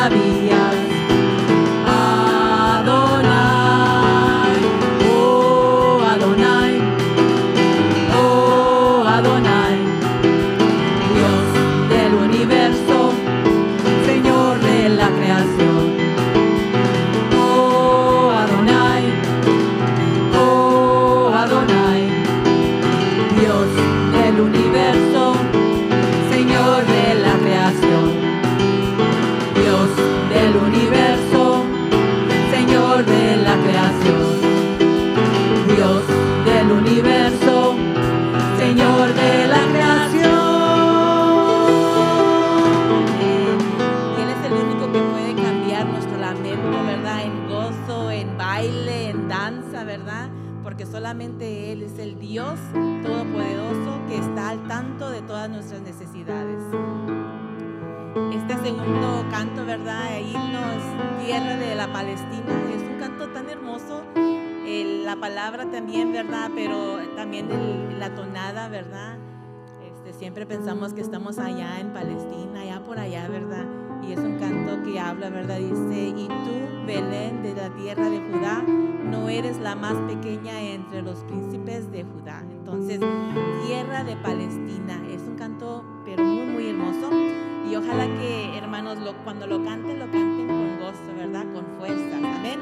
maravillas. Adonai, oh Adonai, oh Adonai, Dios del universo, Señor de la creación. Oh Adonai, oh Adonai, Dios del universo, Señor de la creación. Dios del universo, Señor de la creación. Dios del universo, Señor de la creación. Y Él es el único que puede cambiar nuestro lamento, ¿verdad? En gozo, en baile, en danza, ¿verdad? Porque solamente Él es el Dios todopoderoso que está al tanto de todas nuestras necesidades. Este segundo canto, ¿verdad? Himnos, Tierra de la Palestina, es un canto tan hermoso. La palabra también, ¿verdad? Pero también la tonada, ¿verdad? Siempre pensamos que estamos allá en Palestina, allá por allá, ¿verdad? Y es un canto que habla, ¿verdad? Dice: y tú, Belén, de la tierra de Judá, no eres la más pequeña entre los príncipes de Judá. Entonces, tierra de Palestina, es un canto, pero muy, muy hermoso. Y ojalá que, hermanos, cuando lo canten con gozo, ¿verdad? Con fuerza. Amén.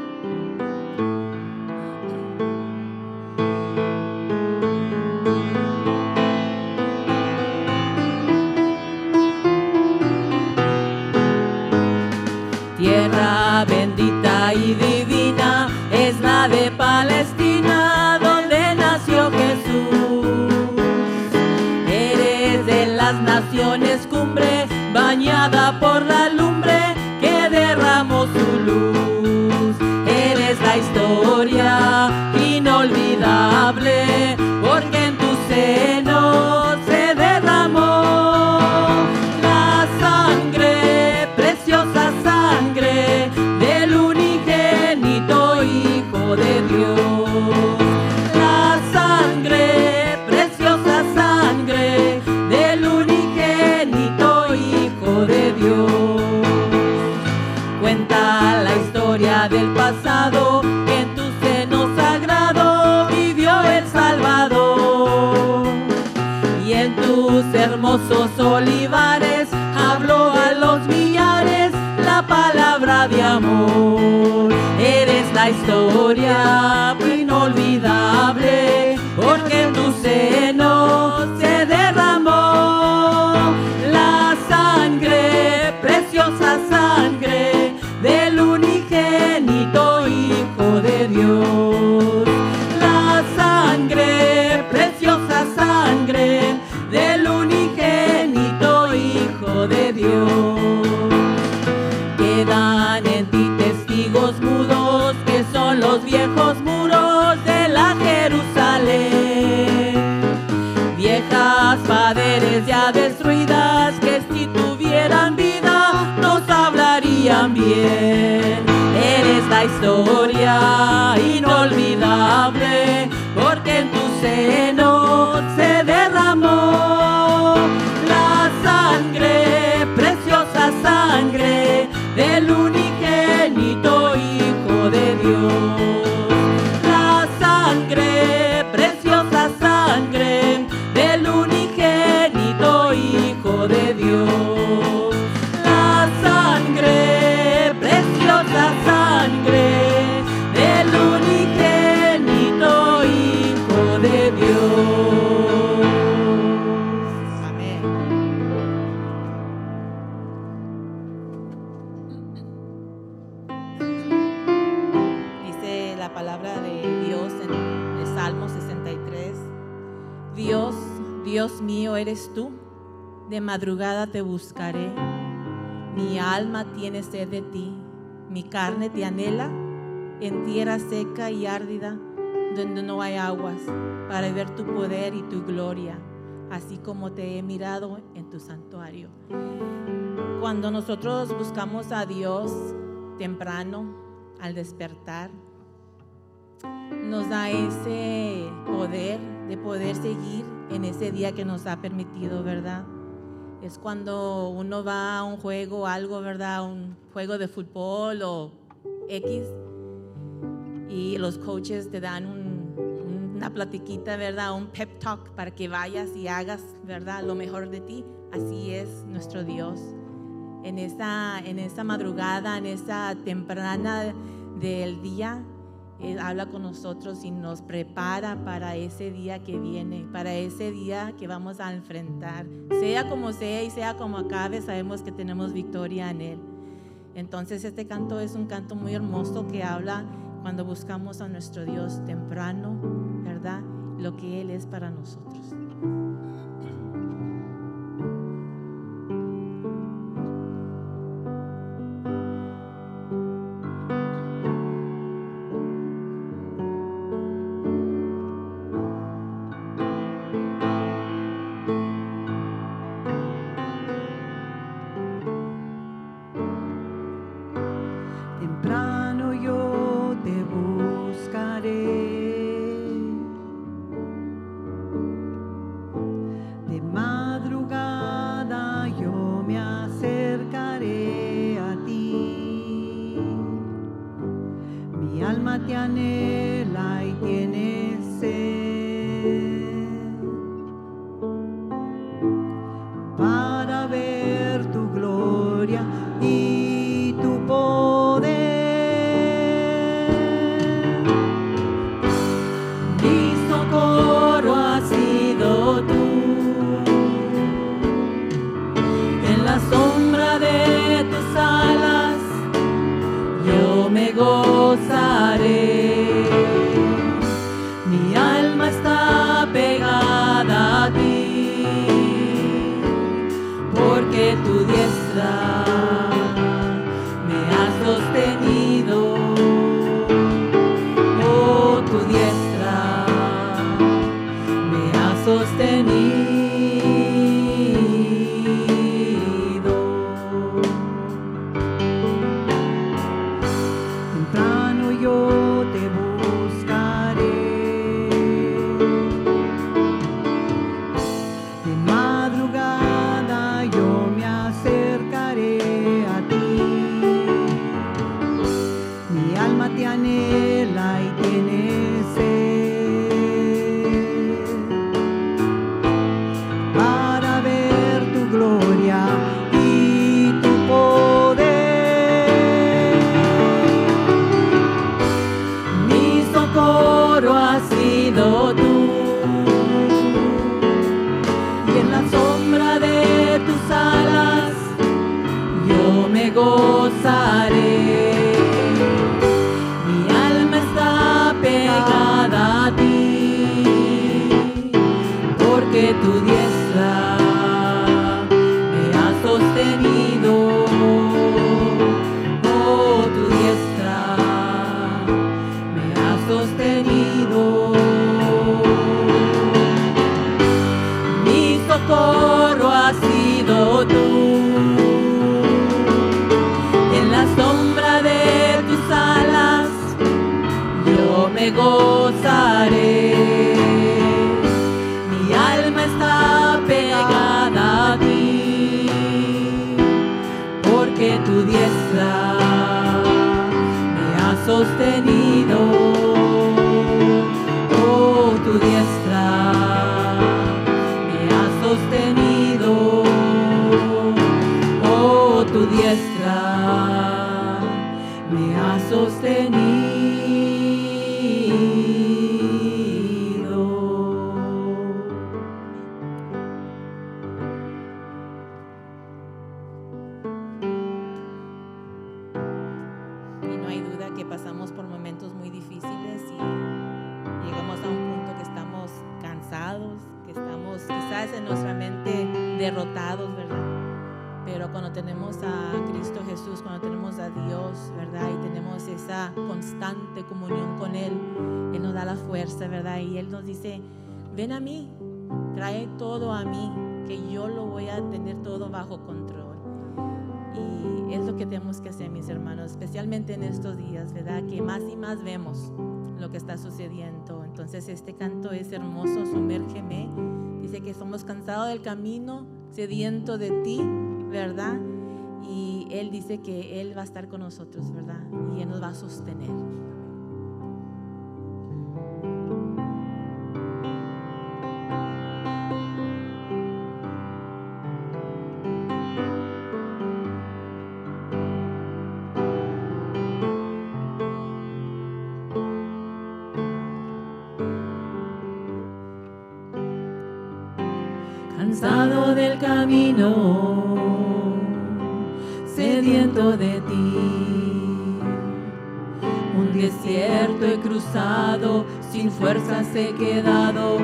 Tierra bendita y divina es la de Palestina, donde nació Jesús. Eres de las naciones cumbre, bañada por la lumbre que derramó su luz. Eres la historia inolvidable, porque en tu seno se derramó la sangre, preciosa sangre del unigénito Hijo de Dios. La sangre, preciosa sangre del unigénito Hijo de Dios. Cuenta la historia del pasado, que en tu seno sagrado vivió el Salvador. Y en tus hermosos olivares habló a los millares la palabra de amor. Eres la historia inolvidable, porque en tu seno se derramó la sangre, preciosa sangre del unigénito Hijo de Dios. La sangre, preciosa sangre del unigénito Hijo de Dios. Quedan en ti testigos mudos, que son los viejos muros de la Jerusalén. Viejas paredes ya destruidas, que si tuvieran vida nos hablarían bien. Eres la historia inolvidable, porque en tu seno se derramó la sangre, preciosa sangre del unigénito Hijo de Dios. La sangre, preciosa sangre del unigénito Hijo de Dios. La sangre, preciosa sangre del unigénito Hijo de Dios. Amén. Dice la palabra de Dios en el Salmo 63: Dios, Dios mío eres tú, de madrugada te buscaré. Mi alma tiene sed de ti, mi carne te anhela en tierra seca y árida, donde no hay aguas, para ver tu poder y tu gloria, así como te he mirado en tu santuario. Cuando nosotros buscamos a Dios temprano, al despertar, nos da ese poder de poder seguir en ese día que nos ha permitido, ¿verdad? Es cuando uno va a un juego o algo, ¿verdad? Un juego de fútbol o X, y los coaches te dan una platiquita, ¿verdad? Un pep talk para que vayas y hagas, ¿verdad? Lo mejor de ti. Así es nuestro Dios. En esa madrugada, en esa temprana del día, Él habla con nosotros y nos prepara para ese día que viene, para ese día que vamos a enfrentar. Sea como sea y sea como acabe, sabemos que tenemos victoria en Él. Entonces este canto es un canto muy hermoso que habla cuando buscamos a nuestro Dios temprano, ¿verdad? Lo que Él es para nosotros. Temprano yo te buscaré, de madrugada yo me acercaré a ti. Mi alma te anhela y tiene sed para ver tu gloria y tu poder. Mi socorro has sido tú. En la sombra de tus alas yo me gozaré. Mi alma está pegada a ti, porque tu diestra me ha sostenido. Oh, tu diestra me ha sostenido. Temprano yo te buscaré, de madrugada yo me acercaré a ti. Mi alma te anhela y tiene sed para ver tu gloria y tu poder. Mi socorro has sido tú, y en la sombra de tus alas yo me gozaré. Mi alma está pegada a ti, porque tu diestra me ha sostenido. Oh, tu diestra me ha sostenido. Mi socorro has sido tú. En la sombra de tus alas yo me gozaré. Mi alma está pegada a ti, porque tu diestra me ha sostenido. Oh, tu diestra me ha sostenido. Oh, tu diestra me ha sostenido. Y no hay duda que pasamos por momentos muy difíciles y llegamos a un punto que estamos cansados, que estamos quizás en nuestra mente derrotados, ¿verdad? Pero cuando tenemos a Cristo Jesús, cuando tenemos a Dios, ¿verdad? Y tenemos esa constante comunión con Él, Él nos da la fuerza, ¿verdad? Y Él nos dice, ven a mí, trae todo a mí, que yo lo voy a tener todo bajo control. Y es lo que tenemos que hacer, mis hermanos, especialmente en estos días, ¿verdad? Que más y más vemos lo que está sucediendo. Entonces este canto es hermoso, sumérgeme. Dice que somos cansados del camino, sediento de ti, ¿verdad? Y Él dice que Él va a estar con nosotros, ¿verdad? Y Él nos va a sostener. Cansado del camino, sediento de ti, un desierto he cruzado, sin fuerzas he quedado,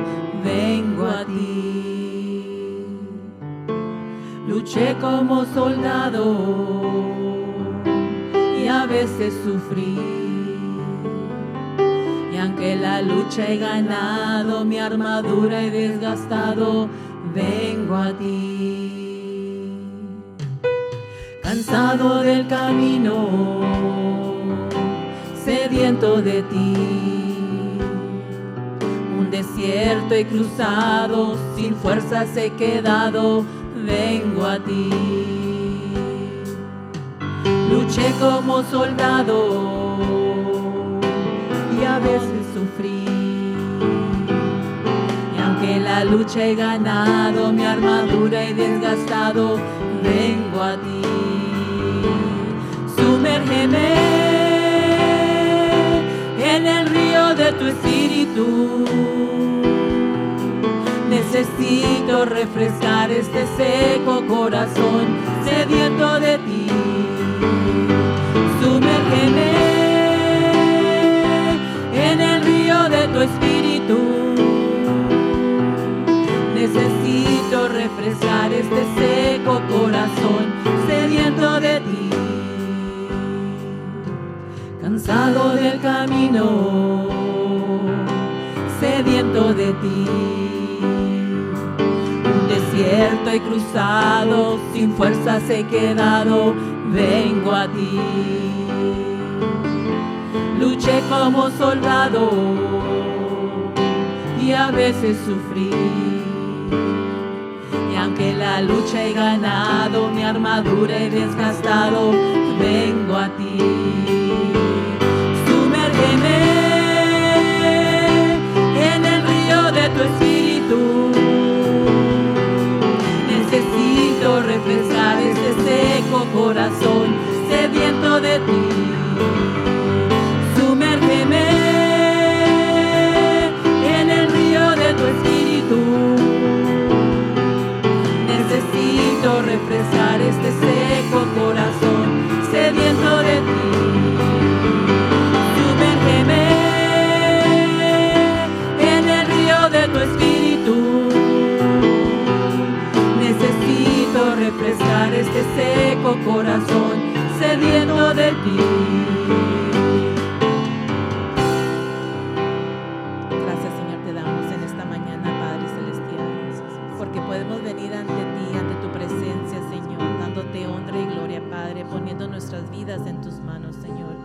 vengo a ti. Luché como soldado y a veces sufrí, y aunque la lucha he ganado, mi armadura he desgastado, vengo a ti. Cansado del camino, sediento de ti, un desierto he cruzado, sin fuerzas he quedado, vengo a ti. Luché como soldado y a veces sufrí, que la lucha he ganado, mi armadura he desgastado, vengo a ti. Sumérgeme en el río de tu espíritu, necesito refrescar este seco corazón sediento de ti. Sumérgeme en el río de tu espíritu, necesito refrescar este seco corazón sediento de ti. Cansado del camino, sediento de ti, un desierto he cruzado, sin fuerzas he quedado, vengo a ti. Luché como soldado y a veces sufrí, aunque la lucha he ganado, mi armadura he desgastado, vengo a ti. Sumérgeme en el río de tu espíritu, necesito refrescar este seco corazón sediento de ti. Sumérgeme en el río de tu espíritu, necesito refrescar este seco corazón sediento de ti. Sumérgeme en el río de tu espíritu, necesito refrescar este seco corazón sediento de ti. Gracias, Señor, te damos en esta mañana, Padre Celestial, porque podemos venir ante ti, ante tu presencia, Señor, dándote honra y gloria, Padre, poniendo nuestras vidas en tus manos, Señor.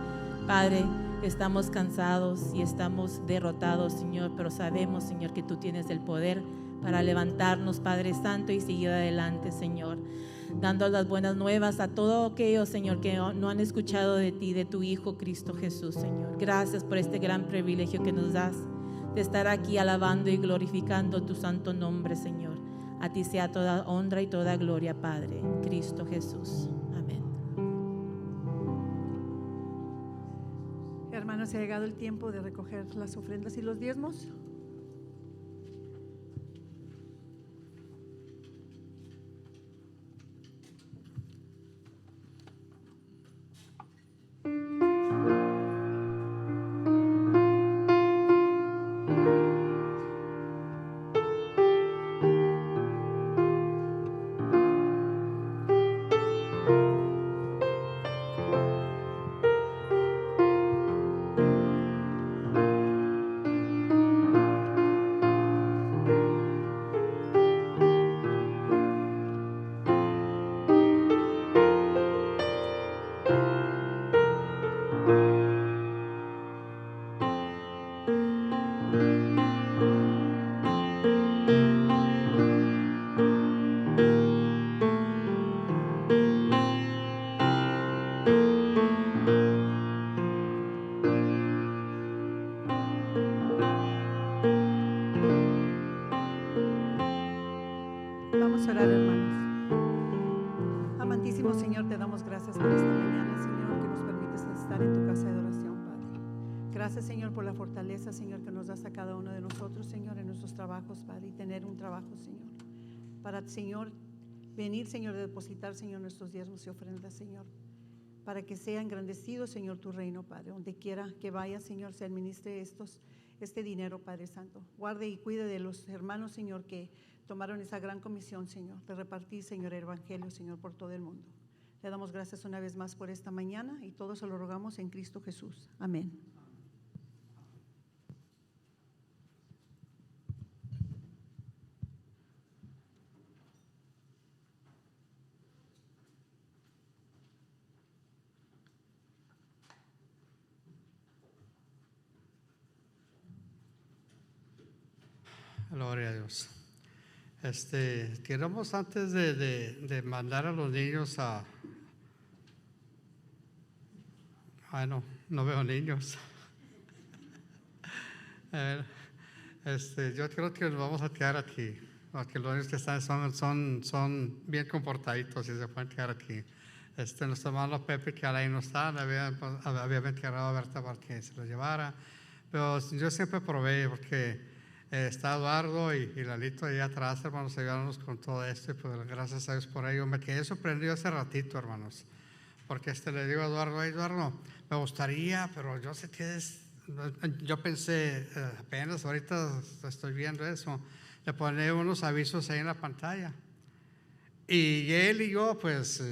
Padre, estamos cansados y estamos derrotados, Señor, pero sabemos, Señor, que tú tienes el poder para levantarnos, Padre Santo, y seguir adelante, Señor, dando las buenas nuevas a todos aquellos, Señor, que no han escuchado de ti, de tu Hijo Cristo Jesús, Señor. Gracias por este gran privilegio que nos das de estar aquí alabando y glorificando tu santo nombre, Señor. A ti sea toda honra y toda gloria, Padre, en Cristo Jesús. Amén. Hermanos, se ha llegado el tiempo de recoger las ofrendas y los diezmos. Señor, te damos gracias por esta mañana, Señor, que nos permites estar en tu casa de oración, Padre. Gracias, Señor, por la fortaleza, Señor, que nos das a cada uno de nosotros, Señor, en nuestros trabajos, Padre, y tener un trabajo, Señor. Para, Señor, venir, Señor, a depositar, Señor, nuestros diezmos y ofrendas, Señor, para que sea engrandecido, Señor, tu reino, Padre. Donde quiera que vaya, Señor, se administre este dinero, Padre Santo. Guarde y cuide de los hermanos, Señor, que tomaron esa gran comisión, Señor, de repartir, Señor, el Evangelio, Señor, por todo el mundo. Le damos gracias una vez más por esta mañana y todo se lo rogamos en Cristo Jesús. Amén. Gloria a Dios. Queremos antes de mandar a los niños a... Bueno, no veo niños. A ver, yo creo que nos vamos a quedar aquí, porque los niños que están son bien comportaditos y se pueden quedar aquí. Nuestro hermano Pepe, que ahí no está, le había encargado a Berta para que se lo llevara, pero yo siempre probé porque está Eduardo y Lalito allá atrás, hermanos, ayudándonos con todo esto, y pues gracias a Dios por ello. Me quedé sorprendido hace ratito, hermanos, porque le digo a Eduardo, Eduardo, me gustaría, pero yo sé que yo pensé, apenas ahorita estoy viendo eso, le pone unos avisos ahí en la pantalla, y él y yo, pues,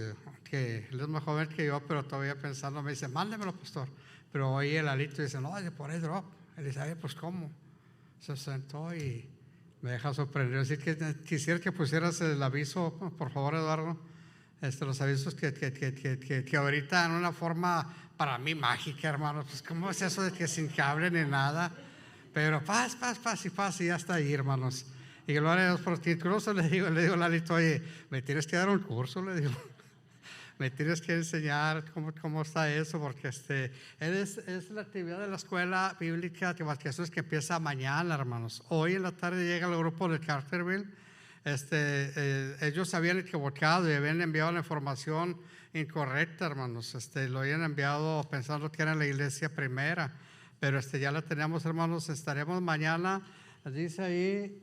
que él es más joven que yo, pero todavía pensando, me dice, mándemelo, pastor, pero oye el Lalito dice, no, por ahí drop. Él dice, pues, ¿cómo? Se sentó y me deja sorprendido. Así que quisiera que pusieras el aviso, por favor, Eduardo, los avisos que ahorita en una forma para mí mágica, hermano. Pues ¿cómo es eso de que sin cable ni nada? Pero paz, y ya está ahí, hermanos. Y gloria a Dios por ti. Incluso le digo a Lalito, oye, me tienes que dar un curso, le digo. Me tienes que enseñar cómo está eso, porque es la actividad de la escuela bíblica que eso es que empieza mañana, hermanos. Hoy en la tarde llega el grupo de Carterville. Ellos habían equivocado y habían enviado la información incorrecta, hermanos. Lo habían enviado pensando que era la iglesia primera, pero ya la teníamos, hermanos. Estaremos mañana, dice ahí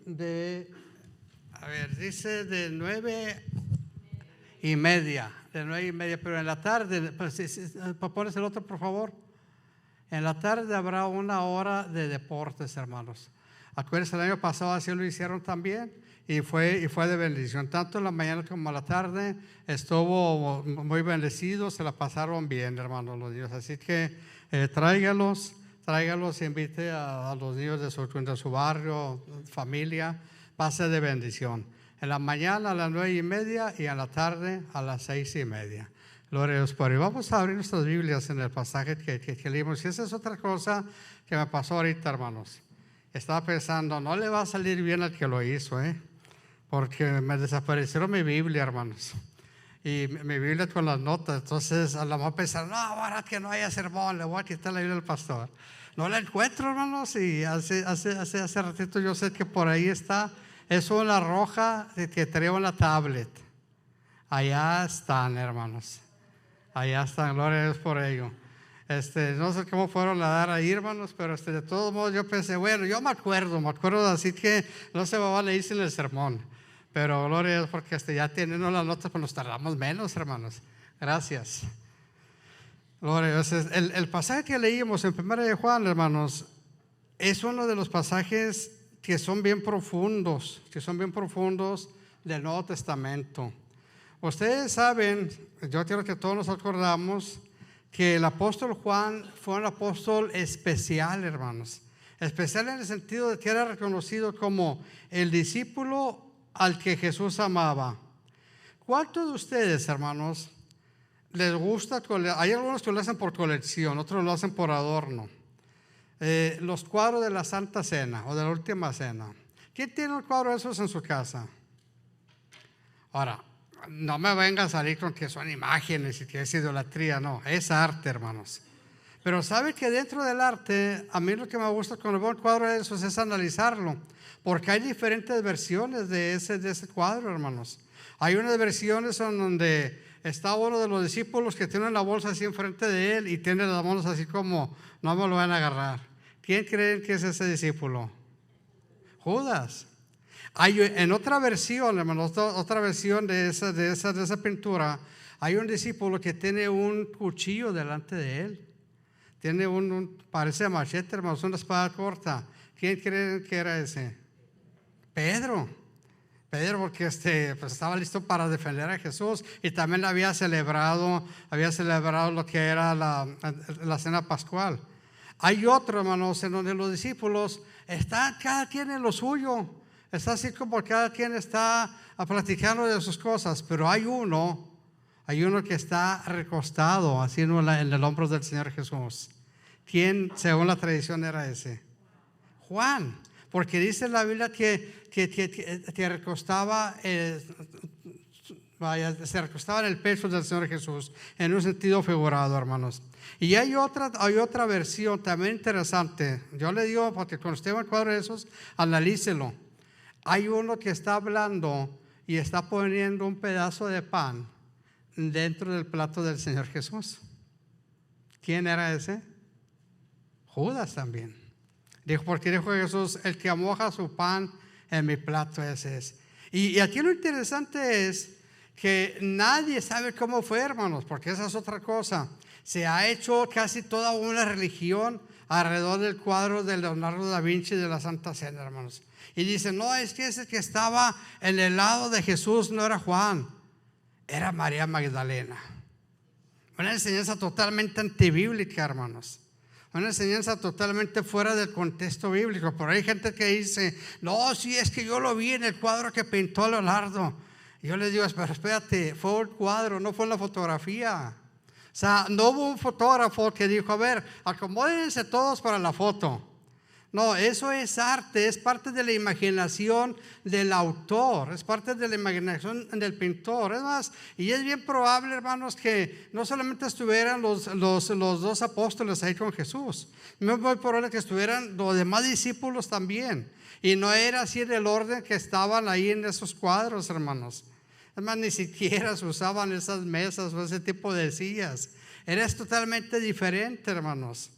dice de 9:30. De 9:30, pero en la tarde, pones el otro, por favor. En la tarde habrá 1 hora de deportes, hermanos. Acuérdense, el año pasado así lo hicieron también y fue de bendición. Tanto en la mañana como en la tarde estuvo muy bendecido, se la pasaron bien, hermanos, los niños. Así que tráigalos, invite a los niños de su barrio, familia, va a ser de bendición. En la mañana a las 9:30 y en la tarde a las 6:30. Gloria a Dios por ahí. Vamos a abrir nuestras Biblias en el pasaje que leímos. Y esa es otra cosa que me pasó ahorita, hermanos. Estaba pensando, no le va a salir bien al que lo hizo, porque me desaparecieron mi Biblia, hermanos. Y mi Biblia con las notas. Entonces a lo mejor pensaron, no, ahora que no haya sermón, le voy a quitar la Biblia del pastor. No la encuentro, hermanos. Y hace ratito yo sé que por ahí está. Es una roja que traigo en la tablet. Allá están, hermanos. Allá están, gloria a Dios por ello. No sé cómo fueron a dar ahí, hermanos, pero de todos modos yo pensé, bueno, yo me acuerdo, así que no se me va a leer sin el sermón. Pero gloria a Dios porque ya teniendo las notas, pues nos tardamos menos, hermanos. Gracias. Gloria a Dios. El pasaje que leímos en 1 de Juan, hermanos, es uno de los pasajes que son bien profundos del Nuevo Testamento. Ustedes saben, yo quiero que todos nos acordamos que el apóstol Juan fue un apóstol especial, hermanos. Especial en el sentido de que era reconocido como el discípulo al que Jesús amaba. ¿Cuántos de ustedes, hermanos, les gusta? Hay algunos que lo hacen por colección, otros lo hacen por adorno. Los cuadros de la Santa Cena o de la Última Cena. ¿Quién tiene un cuadro de esos en su casa? Ahora, no me vengan a salir con que son imágenes y que es idolatría, no, es arte, hermanos. Pero sabe que dentro del arte, a mí lo que me gusta con el buen cuadro de esos es analizarlo, porque hay diferentes versiones de ese cuadro, hermanos. Hay unas versiones en donde está uno de los discípulos que tiene la bolsa así enfrente de él y tiene las manos así como, no me lo van a agarrar. ¿Quién creen que es ese discípulo? Judas. Hay, en otra versión, hermanos, otra versión de esa pintura, hay un discípulo que tiene un cuchillo delante de él. Tiene parece machete, hermanos, una espada corta. ¿Quién creen que era ese? Pedro, porque pues estaba listo para defender a Jesús y también había celebrado lo que era la cena pascual. Hay otro, hermanos, en donde los discípulos están cada quien en lo suyo. Está así como cada quien está platicando de sus cosas, pero hay uno que está recostado así en el hombro del Señor Jesús. ¿Quién, según la tradición, era ese? Juan, porque dice la Biblia que recostaba, se recostaba en el pecho del Señor Jesús, en un sentido figurado, hermanos. Y hay otra versión también interesante. Yo le digo, porque cuando usted va a cuadro de esos, analícelo. Hay uno que está hablando y está poniendo un pedazo de pan dentro del plato del Señor Jesús. ¿Quién era ese? Judas también. Porque dijo Jesús, el que moja su pan en mi plato, ese es. Y aquí lo interesante es que nadie sabe cómo fue, hermanos, porque esa es otra cosa. Se ha hecho casi toda una religión alrededor del cuadro de Leonardo da Vinci de la Santa Cena, hermanos. Y dicen, no, es que ese que estaba en el lado de Jesús no era Juan, era María Magdalena. Una enseñanza totalmente antibíblica, hermanos. Una enseñanza totalmente fuera del contexto bíblico. Pero hay gente que dice, no, sí, es que yo lo vi en el cuadro que pintó Leonardo. Y yo les digo, pero espérate, fue el cuadro, no fue la fotografía. O sea, no hubo un fotógrafo que dijo, a ver, acomódense todos para la foto. No, eso es arte, es parte de la imaginación del autor, es parte de la imaginación del pintor. Es más, y es bien probable, hermanos, que no solamente estuvieran los dos apóstoles ahí con Jesús, es muy probable que estuvieran los demás discípulos también. Y no era así en el orden que estaban ahí en esos cuadros, hermanos. Es más, ni siquiera se usaban esas mesas o ese tipo de sillas. Era totalmente diferente, hermanos.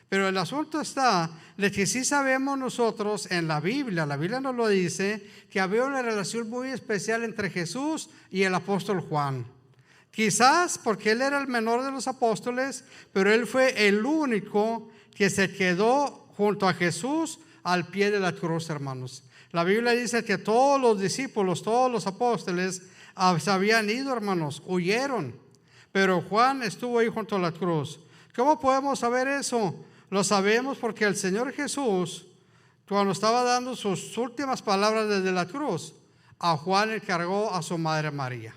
Pero el asunto está de que sí sabemos nosotros en la Biblia nos lo dice, que había una relación muy especial entre Jesús y el apóstol Juan. Quizás porque él era el menor de los apóstoles, pero él fue el único que se quedó junto a Jesús al pie de la cruz, hermanos. La Biblia dice que todos los discípulos, todos los apóstoles se habían ido, hermanos, huyeron. Pero Juan estuvo ahí junto a la cruz. ¿Cómo podemos saber eso? Lo sabemos porque el Señor Jesús, cuando estaba dando sus últimas palabras desde la cruz, a Juan encargó a su madre María.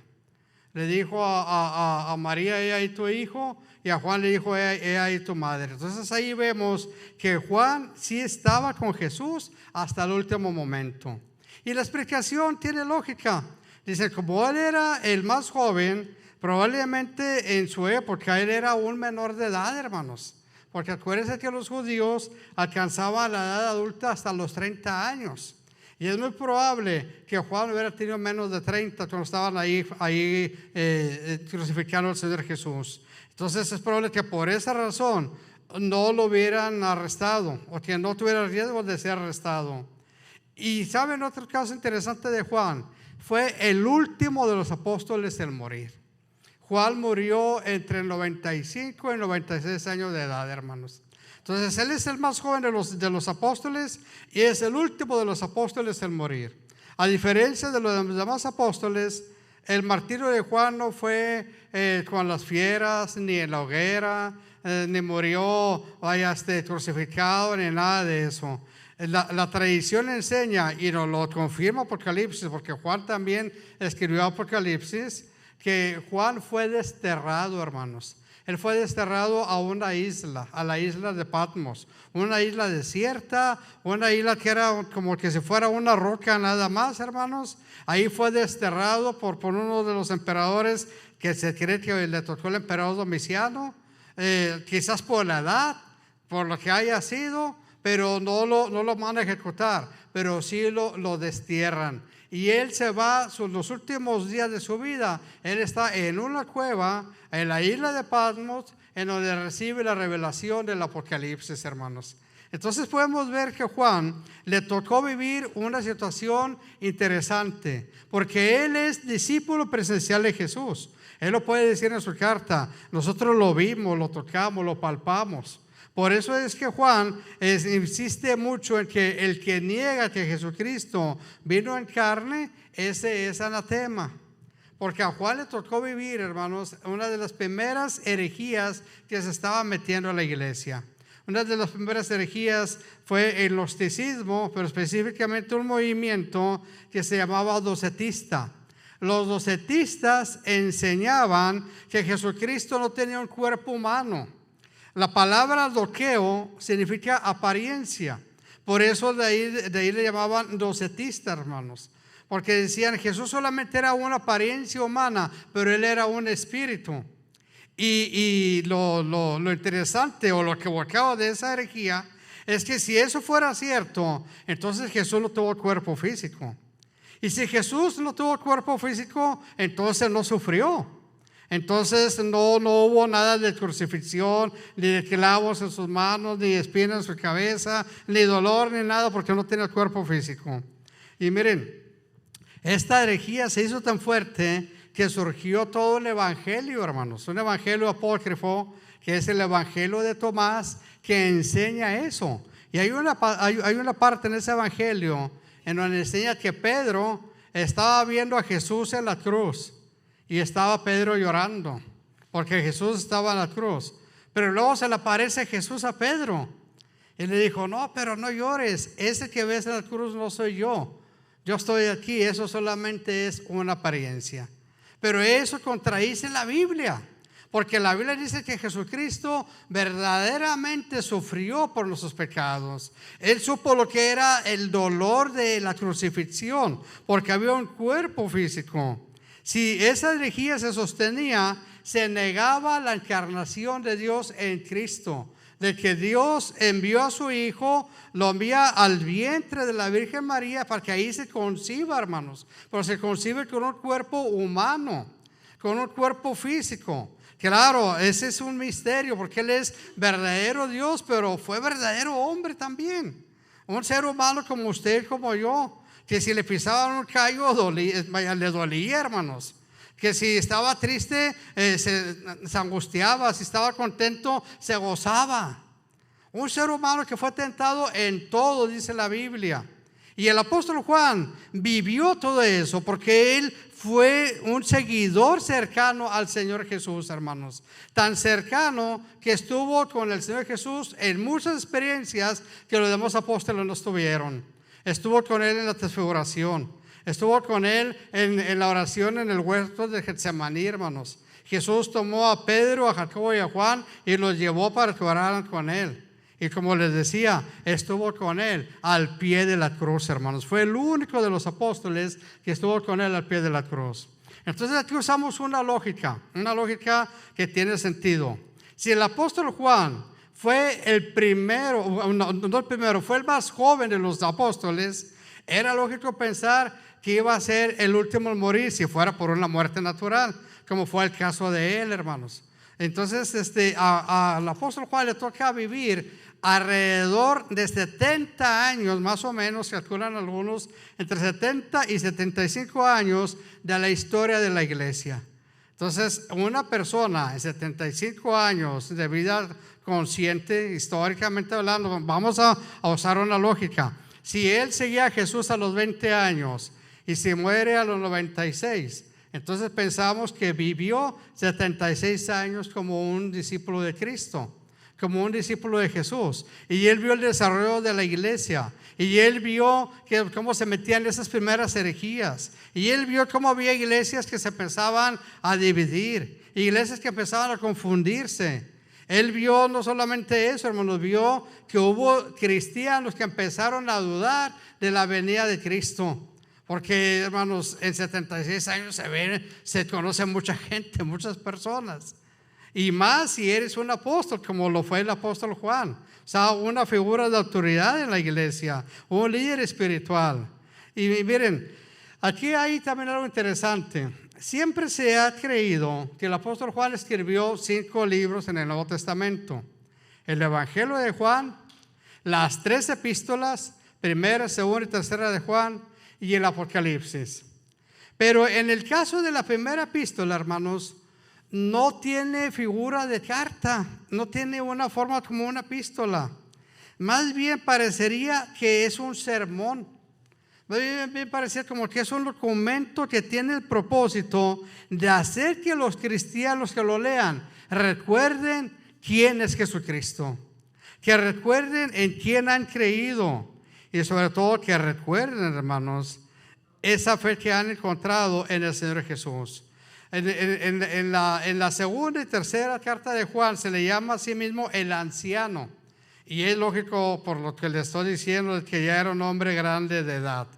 Le dijo a María, he ahí tu hijo, y a Juan le dijo, he ahí tu madre. Entonces ahí vemos que Juan sí estaba con Jesús hasta el último momento. Y la explicación tiene lógica. Dice, como él era el más joven, probablemente en su época él era un menor de edad, hermanos. Porque acuérdense que los judíos alcanzaban la edad adulta hasta los 30 años. Y es muy probable que Juan hubiera tenido menos de 30 cuando estaban ahí crucificando al Señor Jesús. Entonces es probable que por esa razón no lo hubieran arrestado o que no tuviera riesgo de ser arrestado. Y ¿saben otro caso interesante de Juan? Fue el último de los apóstoles en morir. Juan murió entre 95 y 96 años de edad, hermanos. Entonces, él es el más joven de los apóstoles y es el último de los apóstoles en morir. A diferencia de los demás apóstoles, el martirio de Juan no fue con las fieras, ni en la hoguera, ni murió crucificado, ni nada de eso. La tradición enseña, y nos lo confirma Apocalipsis, porque Juan también escribió Apocalipsis, que Juan fue desterrado, hermanos. Él fue desterrado a una isla, a la isla de Patmos, una isla desierta, una isla que era como que si fuera una roca nada más, hermanos. Ahí fue desterrado por uno de los emperadores que se cree que le tocó el emperador Domiciano, quizás por la edad, por lo que haya sido, pero no lo van a ejecutar, pero sí lo destierran. Y él se va, los últimos días de su vida, él está en una cueva, en la isla de Patmos, en donde recibe la revelación del Apocalipsis, hermanos. Entonces podemos ver que Juan le tocó vivir una situación interesante, porque él es discípulo presencial de Jesús. Él lo puede decir en su carta, nosotros lo vimos, lo tocamos, lo palpamos. Por eso es que Juan insiste mucho en que el que niega que Jesucristo vino en carne, ese es anatema. Porque a Juan le tocó vivir, hermanos, una de las primeras herejías que se estaba metiendo a la iglesia. Una de las primeras herejías fue el gnosticismo, pero específicamente un movimiento que se llamaba docetista. Los docetistas enseñaban que Jesucristo no tenía un cuerpo humano. La palabra doqueo significa apariencia. Por eso de ahí le llamaban docetista, hermanos. Porque decían Jesús solamente era una apariencia humana, pero él era un espíritu. Y lo interesante o lo que evocaba de esa herejía es que si eso fuera cierto, entonces Jesús no tuvo cuerpo físico. Y si Jesús no tuvo cuerpo físico, entonces no sufrió. Entonces no hubo nada de crucifixión, ni de clavos en sus manos, ni espinas en su cabeza, ni dolor, ni nada, porque no tenía cuerpo físico. Y miren, esta herejía se hizo tan fuerte que surgió todo el evangelio, hermanos, un evangelio apócrifo, que es el evangelio de Tomás, que enseña eso. Y hay una parte en ese evangelio en donde enseña que Pedro estaba viendo a Jesús en la cruz y estaba Pedro llorando porque Jesús estaba en la cruz. Pero luego se le aparece Jesús a Pedro y le dijo, no, pero no llores, ese que ves en la cruz no soy yo estoy aquí, eso solamente es una apariencia. Pero eso contradice la Biblia, porque la Biblia dice que Jesucristo verdaderamente sufrió por nuestros pecados. Él supo lo que era el dolor de la crucifixión, porque había un cuerpo físico. Si esa herejía se sostenía, se negaba la encarnación de Dios en Cristo, de que Dios envió a su Hijo, lo envía al vientre de la Virgen María para que ahí se conciba, hermanos. Pero se concibe con un cuerpo humano, con un cuerpo físico. Claro, ese es un misterio porque Él es verdadero Dios, pero fue verdadero hombre también. Un ser humano como usted, como yo, que si le pisaban un callo le dolía, hermanos. Que si estaba triste se angustiaba, si estaba contento se gozaba. Un ser humano que fue tentado en todo, dice la Biblia. Y el apóstol Juan vivió todo eso porque él fue un seguidor cercano al Señor Jesús, hermanos. Tan cercano que estuvo con el Señor Jesús en muchas experiencias que los demás apóstoles no estuvieron. Estuvo con él en la transfiguración. Estuvo con él en la oración en el huerto de Getsemaní, hermanos. Jesús tomó a Pedro, a Jacobo y a Juan y los llevó para que oraran con él. Y como les decía, estuvo con él al pie de la cruz, hermanos. Fue el único de los apóstoles que estuvo con él al pie de la cruz. Entonces aquí usamos una lógica que tiene sentido. Si el apóstol Juan fue el primero, no el primero, fue el más joven de los apóstoles, era lógico pensar que iba a ser el último en morir si fuera por una muerte natural, como fue el caso de él, hermanos. Entonces al apóstol Juan le toca vivir alrededor de 70 años, más o menos, calculan algunos, entre 70 y 75 años de la historia de la iglesia. Entonces, una persona en 75 años de vida consciente, históricamente hablando, vamos a usar una lógica. Si él seguía a Jesús a los 20 años y se muere a los 96, entonces pensamos que vivió 76 años como un discípulo de Cristo, como un discípulo de Jesús. Y él vio el desarrollo de la iglesia. Y él vio cómo se metían esas primeras herejías. Y él vio cómo había iglesias que se empezaban a dividir. Iglesias que empezaban a confundirse. Él vio no solamente eso, hermanos, vio que hubo cristianos que empezaron a dudar de la venida de Cristo. Porque, hermanos, en 76 años se conoce mucha gente, muchas personas. Y más si eres un apóstol, como lo fue el apóstol Juan. O sea, una figura de autoridad en la iglesia, un líder espiritual. Y miren, aquí hay también algo interesante. Siempre se ha creído que el apóstol Juan escribió 5 libros en el Nuevo Testamento: el Evangelio de Juan, las 3 epístolas, primera, segunda y tercera de Juan, y el Apocalipsis. Pero en el caso de la primera epístola, hermanos, no tiene figura de carta, no tiene una forma como una epístola. Más bien parecería que es un sermón. Más bien parecería como que es un documento que tiene el propósito de hacer que los cristianos que lo lean recuerden quién es Jesucristo, que recuerden en quién han creído y sobre todo que recuerden, hermanos, esa fe que han encontrado en el Señor Jesús. En la segunda y tercera carta de Juan se le llama a sí mismo el anciano, y es lógico por lo que le estoy diciendo, que ya era un hombre grande de edad,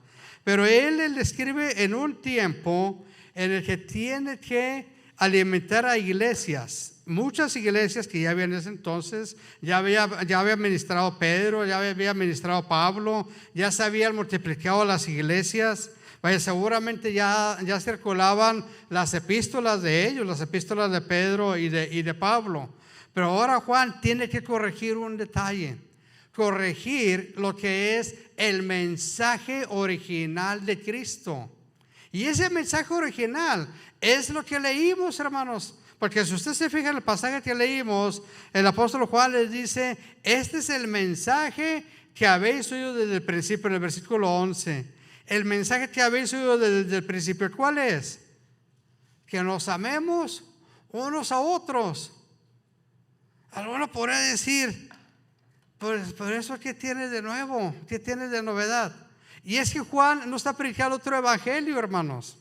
pero él escribe en un tiempo en el que tiene que alimentar a iglesias, muchas iglesias que ya habían en ese entonces, ya había ministrado Pedro, ya había ministrado Pablo, ya se habían multiplicado las iglesias. Vaya, seguramente ya circulaban las epístolas de ellos, las epístolas de Pedro y de Pablo. Pero ahora Juan tiene que corregir un detalle, corregir lo que es el mensaje original de Cristo. Y ese mensaje original es lo que leímos, hermanos. Porque si usted se fija en el pasaje que leímos, el apóstol Juan les dice: este es el mensaje que habéis oído desde el principio, en el versículo 11. El mensaje que habéis oído desde el principio, ¿cuál es? Que nos amemos unos a otros. Alguno podría decir: pues por eso, ¿qué tiene de nuevo? ¿Qué tiene de novedad? Y es que Juan no está predicando otro evangelio, hermanos.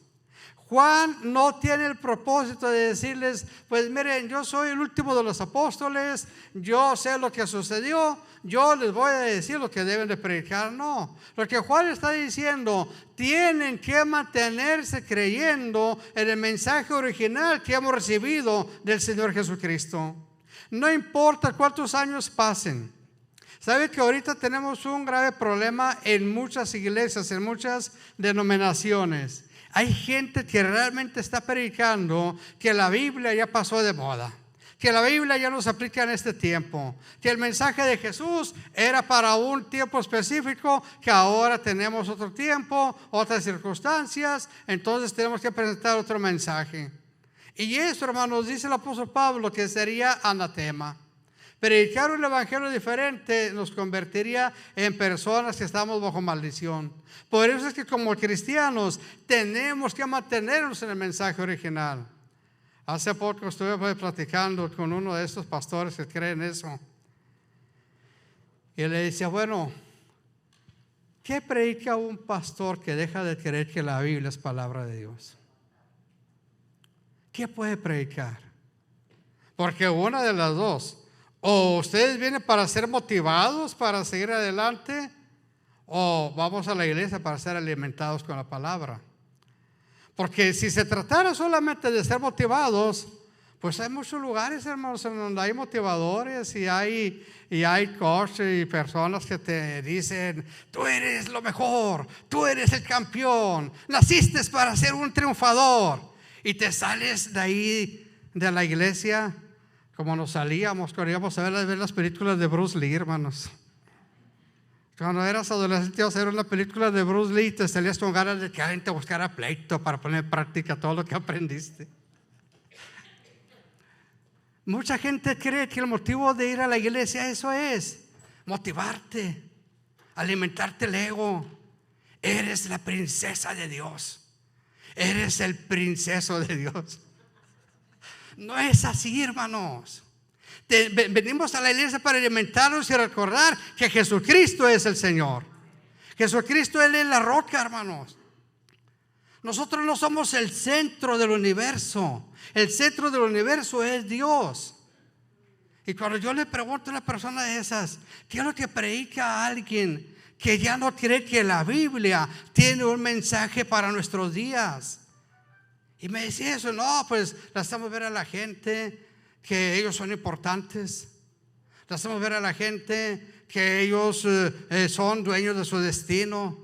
Juan no tiene el propósito de decirles: pues miren, yo soy el último de los apóstoles, yo sé lo que sucedió, yo les voy a decir lo que deben de predicar. No, lo que Juan está diciendo: tienen que mantenerse creyendo en el mensaje original que hemos recibido del Señor Jesucristo. No importa cuántos años pasen. ¿Sabe que ahorita tenemos un grave problema en muchas iglesias, en muchas denominaciones? Hay gente que realmente está predicando que la Biblia ya pasó de moda, que la Biblia ya no se aplica en este tiempo, que el mensaje de Jesús era para un tiempo específico, que ahora tenemos otro tiempo, otras circunstancias, entonces tenemos que presentar otro mensaje. Y eso, hermanos, dice el apóstol Pablo, que sería anatema. Predicar un evangelio diferente nos convertiría en personas que estamos bajo maldición. Por eso es que como cristianos tenemos que mantenernos en el mensaje original. Hace poco estuve platicando con uno de estos pastores que creen eso. Y le decía: bueno, ¿qué predica un pastor que deja de creer que la Biblia es palabra de Dios? ¿Qué puede predicar? Porque una de las dos: o ustedes vienen para ser motivados para seguir adelante, o vamos a la iglesia para ser alimentados con la palabra. Porque si se tratara solamente de ser motivados, pues hay muchos lugares, hermanos, en donde hay motivadores y hay coaches y personas que te dicen: tú eres lo mejor, tú eres el campeón, naciste para ser un triunfador. Y te sales de ahí, de la iglesia, como nos salíamos cuando íbamos a ver las películas de Bruce Lee, hermanos. Cuando eras adolescente ibas a ver una película de Bruce Lee y te salías con ganas de que alguien te buscara pleito para poner en práctica todo lo que aprendiste. Mucha gente cree que el motivo de ir a la iglesia eso es motivarte, alimentarte el ego. Eres la princesa de Dios, eres el princeso de Dios. No es así, hermanos. Venimos a la iglesia para alimentarnos y recordar que Jesucristo es el Señor. Jesucristo, Él es la roca, hermanos. Nosotros no somos el centro del universo. El centro del universo es Dios. Y cuando yo le pregunto a una persona de esas: ¿qué es lo que predica a alguien que ya no cree que la Biblia tiene un mensaje para nuestros días? Y me decía eso: no, pues la estamos viendo a la gente que ellos son importantes. Le hacemos ver a la gente que ellos son dueños de su destino,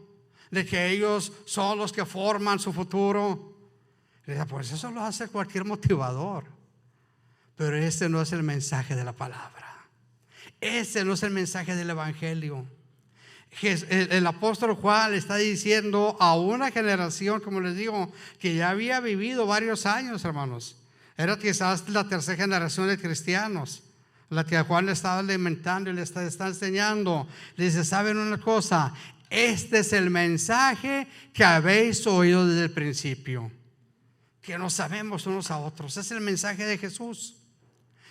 de que ellos son los que forman su futuro. Le dice, pues eso lo hace cualquier motivador. Pero este no es el mensaje de la palabra. Este no es el mensaje del evangelio. El apóstol Juan le está diciendo a una generación, como les digo, que ya había vivido varios años, hermanos. Era quizás la tercera generación de cristianos, la que Juan le estaba alimentando y le está enseñando. Le dice, ¿saben una cosa? Este es el mensaje que habéis oído desde el principio, que nos sabemos unos a otros. Es el mensaje de Jesús.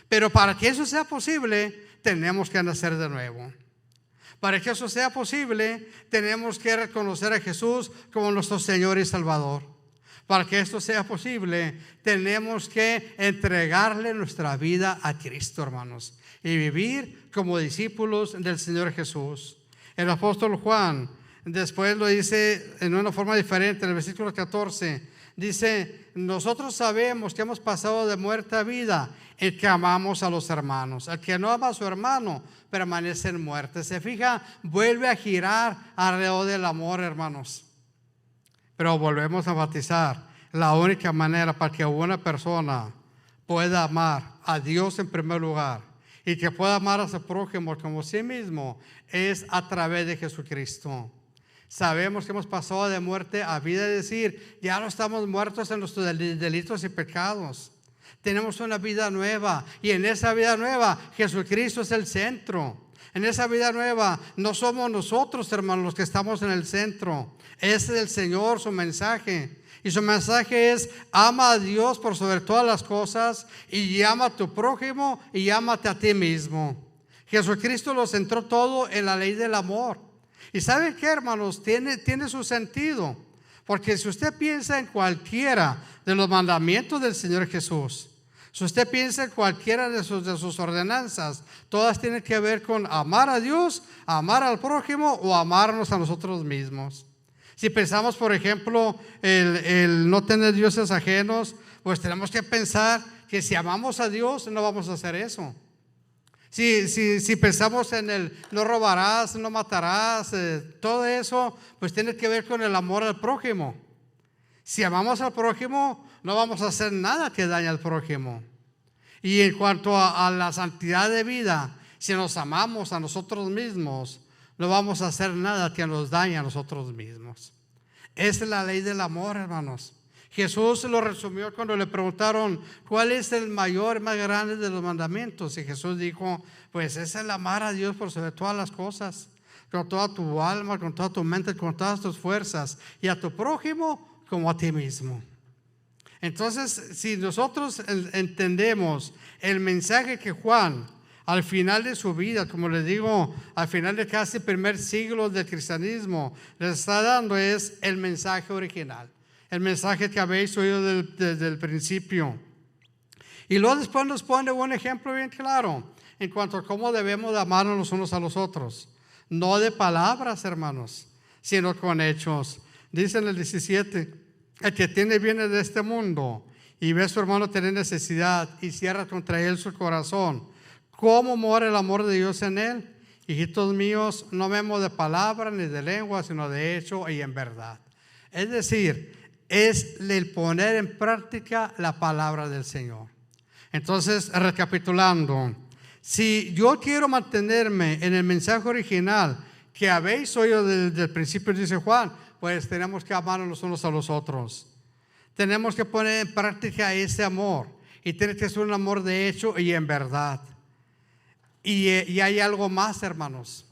Pero para que eso sea posible, tenemos que nacer de nuevo. Para que eso sea posible, tenemos que reconocer a Jesús como nuestro Señor y Salvador. Para que esto sea posible, tenemos que entregarle nuestra vida a Cristo, hermanos, y vivir como discípulos del Señor Jesús. El apóstol Juan después lo dice en una forma diferente, en el versículo 14. Dice, nosotros sabemos que hemos pasado de muerte a vida, el que amamos a los hermanos. El que no ama a su hermano permanece en muerte. Se fija, vuelve a girar alrededor del amor, hermanos. Pero volvemos a enfatizar, la única manera para que una persona pueda amar a Dios en primer lugar y que pueda amar a su prójimo como a sí mismo es a través de Jesucristo. Sabemos que hemos pasado de muerte a vida, es decir, ya no estamos muertos en nuestros delitos y pecados. Tenemos una vida nueva y en esa vida nueva Jesucristo es el centro. En esa vida nueva no somos nosotros, hermanos, los que estamos en el centro. Es el Señor, su mensaje. Y su mensaje es: ama a Dios por sobre todas las cosas y ama a tu prójimo y ámate a ti mismo. Jesucristo lo centró todo en la ley del amor. Y ¿saben qué, hermanos? Tiene su sentido. Porque si usted piensa en cualquiera de los mandamientos del Señor Jesús, si usted piensa en cualquiera de sus ordenanzas, todas tienen que ver con amar a Dios, amar al prójimo o amarnos a nosotros mismos. Si pensamos, por ejemplo, el no tener dioses ajenos, pues tenemos que pensar que si amamos a Dios no vamos a hacer eso. Si pensamos en el no robarás, no matarás, todo eso, pues tiene que ver con el amor al prójimo. Si amamos al prójimo, no vamos a hacer nada que dañe al prójimo. Y en cuanto a la santidad de vida, si nos amamos a nosotros mismos, no vamos a hacer nada que nos dañe a nosotros mismos. Esa es la ley del amor, hermanos. Jesús lo resumió cuando le preguntaron cuál es el mayor, más grande de los mandamientos. Y Jesús dijo, pues es el amar a Dios por sobre todas las cosas, con toda tu alma, con toda tu mente, con todas tus fuerzas, y a tu prójimo como a ti mismo. Entonces, si nosotros entendemos el mensaje que Juan, al final de su vida, como les digo, al final de casi el primer siglo del cristianismo, les está dando, es el mensaje original, el mensaje que habéis oído desde el principio. Y luego después nos pone un ejemplo bien claro en cuanto a cómo debemos de amarnos los unos a los otros. No de palabras, hermanos, sino con hechos. Dice en el 17, el que tiene bienes de este mundo y ve a su hermano tener necesidad y cierra contra él su corazón, ¿cómo mora el amor de Dios en él? Hijitos míos, no vemos de palabra ni de lengua, sino de hecho y en verdad. Es decir, es el poner en práctica la palabra del Señor. Entonces, recapitulando, si yo quiero mantenerme en el mensaje original que habéis oído desde el principio, dice Juan, pues tenemos que amarnos los unos a los otros. Tenemos que poner en práctica ese amor y tiene que ser un amor de hecho y en verdad. Y hay algo más, hermanos.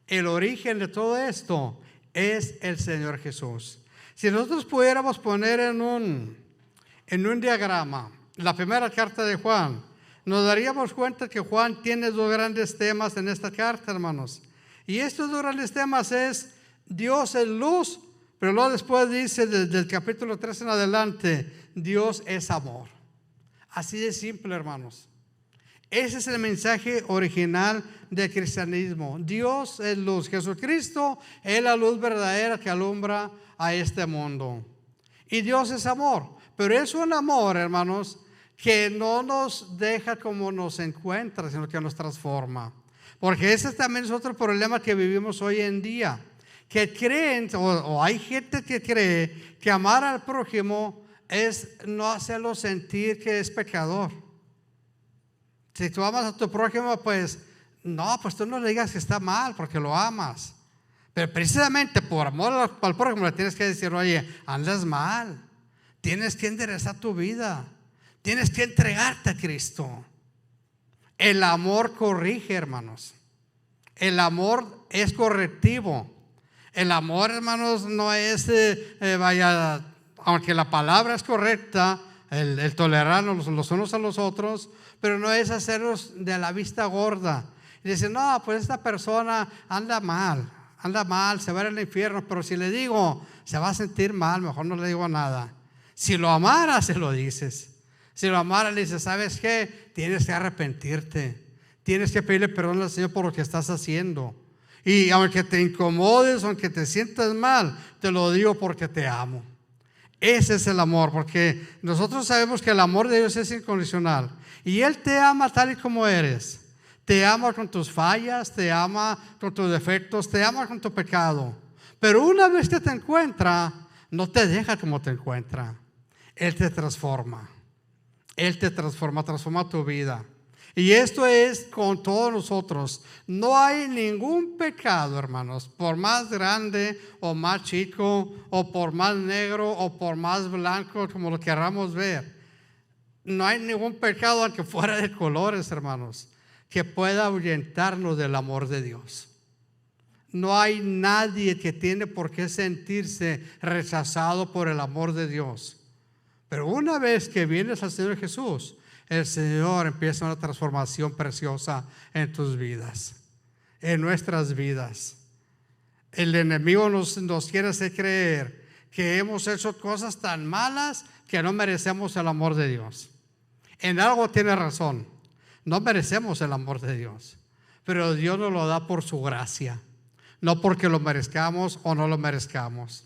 El origen de todo esto es el Señor Jesús. Si nosotros pudiéramos poner en un diagrama la primera carta de Juan, nos daríamos cuenta que Juan tiene dos grandes temas en esta carta, hermanos. Y estos dos grandes temas es Dios es luz, pero luego después dice desde el capítulo 3 en adelante, Dios es amor. Así de simple, hermanos. Ese es el mensaje original del cristianismo. Dios es luz. Jesucristo es la luz verdadera que alumbra a este mundo. Y Dios es amor. Pero es un amor, hermanos, que no nos deja como nos encuentra, sino que nos transforma. Porque ese también es otro problema que vivimos hoy en día, que creen, o hay gente que cree que amar al prójimo es no hacerlo sentir que es pecador. Si tú amas a tu prójimo, pues no, pues tú no le digas que está mal porque lo amas. Pero precisamente por amor al prójimo le tienes que decir, oye, andas mal, tienes que enderezar tu vida, tienes que entregarte a Cristo. El amor corrige, hermanos. El amor es correctivo. El amor, hermanos, no es, aunque la palabra es correcta, el tolerarnos los unos a los otros, pero no es hacernos de la vista gorda. Y dicen, no, pues esta persona anda mal, se va al infierno, pero si le digo, se va a sentir mal, mejor no le digo nada. Si lo amara, se lo dices. Si lo amara, le dices, ¿sabes qué? Tienes que arrepentirte. Tienes que pedirle perdón al Señor por lo que estás haciendo. Y aunque te incomodes, aunque te sientas mal, te lo digo porque te amo. Ese es el amor, porque nosotros sabemos que el amor de Dios es incondicional. Y Él te ama tal y como eres. Te ama con tus fallas, te ama con tus defectos, te ama con tu pecado. Pero una vez que te encuentra, no te deja como te encuentra. Él te transforma. Él te transforma tu vida. Y esto es con todos nosotros. No hay ningún pecado, hermanos, por más grande o más chico, o por más negro o por más blanco, como lo queramos ver. No hay ningún pecado, aunque fuera de colores, hermanos, que pueda ahuyentarnos del amor de Dios. No hay nadie que tiene por qué sentirse rechazado por el amor de Dios. Pero una vez que vienes al Señor Jesús, el Señor empieza una transformación preciosa en tus vidas, en nuestras vidas. El enemigo nos quiere hacer creer que hemos hecho cosas tan malas que no merecemos el amor de Dios. En algo tiene razón, no merecemos el amor de Dios, pero Dios nos lo da por su gracia, no porque lo merezcamos o no lo merezcamos.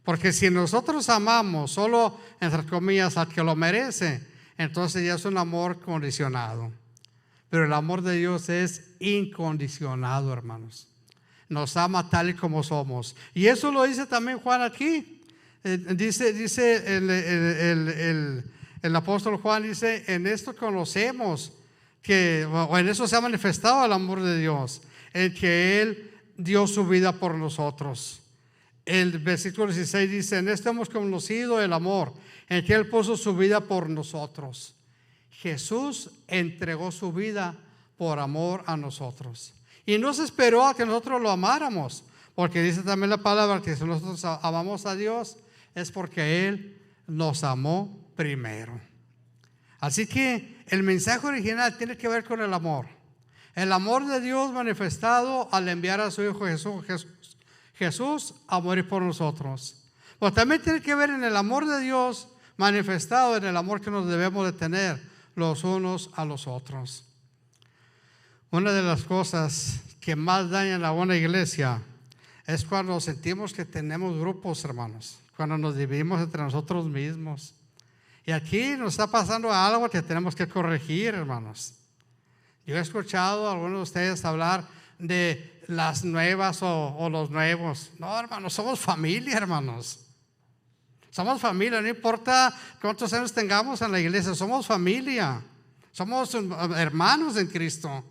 Porque si nosotros amamos solo, entre comillas, al que lo merece, entonces ya es un amor condicionado. Pero el amor de Dios es incondicionado, hermanos. Nos ama tal y como somos. Y eso lo dice también Juan aquí. Dice el apóstol Juan, dice, en esto conocemos o en eso se ha manifestado el amor de Dios, en que Él dio su vida por nosotros. El versículo 16 dice, en esto hemos conocido el amor, en que Él puso su vida por nosotros. Jesús entregó su vida por amor a nosotros. Y no se esperó a que nosotros lo amáramos, porque dice también la palabra que si nosotros amamos a Dios, es porque Él nos amó primero. Así que el mensaje original tiene que ver con el amor. El amor de Dios manifestado al enviar a su Hijo Jesús a morir por nosotros. Pero también tiene que ver en el amor de Dios manifestado en el amor que nos debemos de tener los unos a los otros. Una de las cosas que más dañan a una iglesia es cuando sentimos que tenemos grupos, hermanos, cuando nos dividimos entre nosotros mismos. Y aquí nos está pasando algo que tenemos que corregir, hermanos. Yo he escuchado a algunos de ustedes hablar de las nuevas o los nuevos. No, hermanos, somos familia, hermanos. Somos familia, no importa cuántos años tengamos en la iglesia, somos familia. Somos hermanos en Cristo.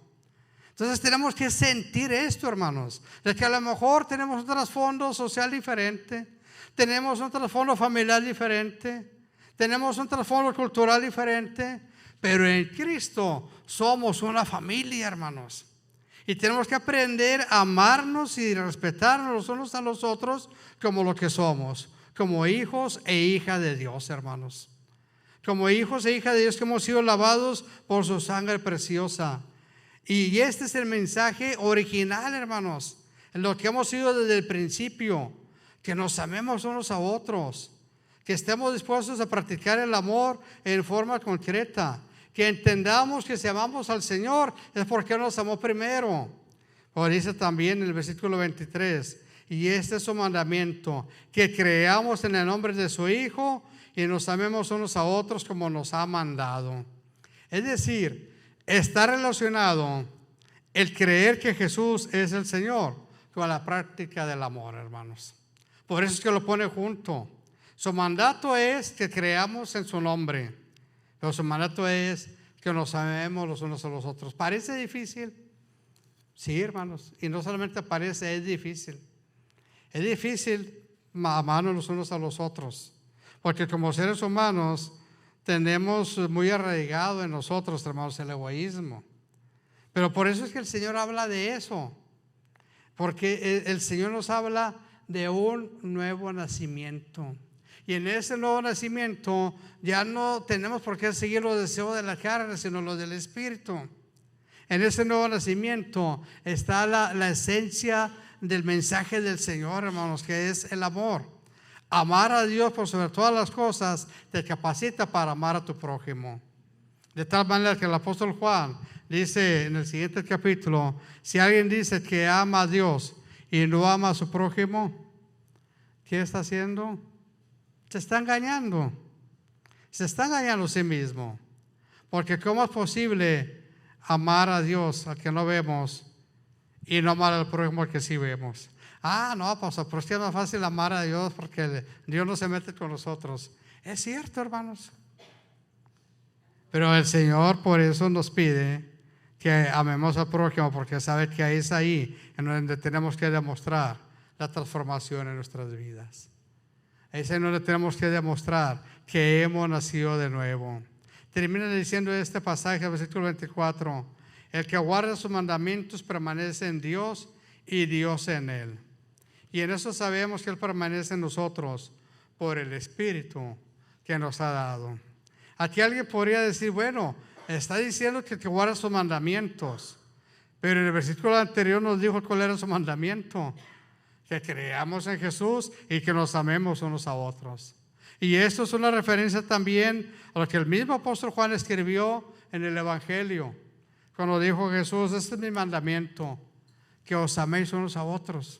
Entonces tenemos que sentir esto, hermanos, de que a lo mejor tenemos un trasfondo social diferente, tenemos un trasfondo familiar diferente, tenemos un trasfondo cultural diferente, pero en Cristo somos una familia, hermanos. Y tenemos que aprender a amarnos y respetarnos los unos a los otros como lo que somos, como hijos e hijas de Dios, hermanos. Como hijos e hijas de Dios que hemos sido lavados por su sangre preciosa. Y este es el mensaje original, hermanos, en lo que hemos sido desde el principio, que nos amemos unos a otros, que estemos dispuestos a practicar el amor en forma concreta, que entendamos que si amamos al Señor es porque nos amó primero. Como dice también en el versículo 23, y este es su mandamiento, que creamos en el nombre de su Hijo y nos amemos unos a otros como nos ha mandado. Es decir, está relacionado el creer que Jesús es el Señor con la práctica del amor, hermanos. Por eso es que lo pone junto. Su mandato es que creamos en su nombre, pero su mandato es que nos amemos los unos a los otros. ¿Parece difícil? Sí, hermanos, y no solamente parece, es difícil. Es difícil amarnos los unos a los otros, porque como seres humanos tenemos muy arraigado en nosotros, hermanos, el egoísmo. Pero por eso es que el Señor habla de eso, porque el Señor nos habla de un nuevo nacimiento. Y en ese nuevo nacimiento ya no tenemos por qué seguir los deseos de la carne, sino los del Espíritu. En ese nuevo nacimiento está la esencia del mensaje del Señor, hermanos, que es el amor. Amar a Dios por sobre todas las cosas te capacita para amar a tu prójimo. De tal manera que el apóstol Juan dice en el siguiente capítulo: si alguien dice que ama a Dios y no ama a su prójimo, ¿qué está haciendo? Se está engañando. Se está engañando a sí mismo. Porque ¿cómo es posible amar a Dios al que no vemos y no amar al prójimo al que sí vemos? No, pues es que es más fácil amar a Dios porque Dios no se mete con nosotros. Es cierto, hermanos. Pero el Señor por eso nos pide que amemos al prójimo, porque sabe que es ahí en donde tenemos que demostrar la transformación en nuestras vidas. Es ahí donde tenemos que demostrar que hemos nacido de nuevo. Termina diciendo este pasaje, versículo 24: el que guarda sus mandamientos permanece en Dios y Dios en él. Y en eso sabemos que Él permanece en nosotros por el Espíritu que nos ha dado. Aquí alguien podría decir: bueno, está diciendo que guarda sus mandamientos, pero en el versículo anterior nos dijo cuál era su mandamiento: que creamos en Jesús y que nos amemos unos a otros. Y esto es una referencia también a lo que el mismo apóstol Juan escribió en el Evangelio, cuando dijo Jesús: este es mi mandamiento, que os améis unos a otros.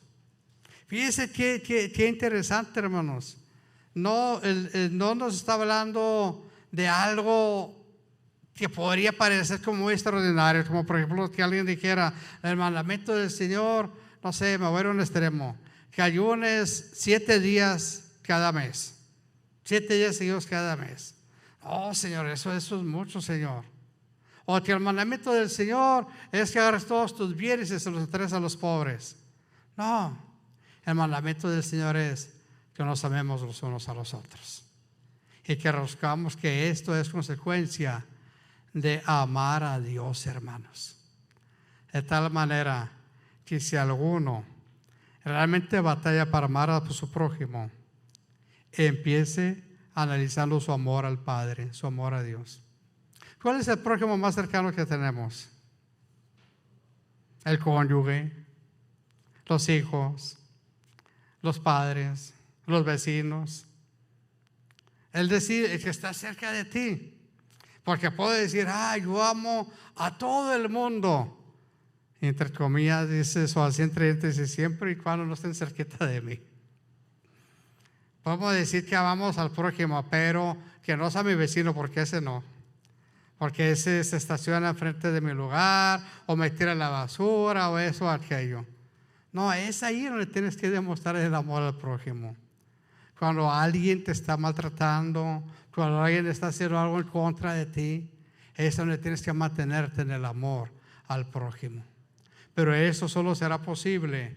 Fíjense qué interesante, hermanos. No nos está hablando de algo que podría parecer como muy extraordinario, como por ejemplo que alguien dijera: el mandamiento del Señor, no sé, me voy a ir a un extremo, que ayunes 7 días cada mes, 7 días seguidos cada mes. Oh, Señor, eso es mucho, Señor. O que el mandamiento del Señor es que agarres todos tus bienes y se los entregues a los pobres. No, el mandamiento del Señor es que nos amemos los unos a los otros y que reconozcamos que esto es consecuencia de amar a Dios, hermanos. De tal manera que si alguno realmente batalla para amar a su prójimo, empiece analizando su amor al Padre, su amor a Dios. ¿Cuál es el prójimo más cercano que tenemos? El cónyuge, los hijos, los padres, los vecinos. El que está cerca de ti. Porque puede decir: yo amo a todo el mundo. Entre comillas dice eso, así entre dice, siempre y cuando no estén cerquita de mí. Podemos decir que amamos al prójimo, pero que no sea mi vecino, porque ese no. Porque ese se estaciona enfrente de mi lugar, o me tira la basura, o eso o aquello. No, es ahí donde tienes que demostrar el amor al prójimo. Cuando alguien te está maltratando, cuando alguien está haciendo algo en contra de ti, es donde tienes que mantenerte en el amor al prójimo. Pero eso solo será posible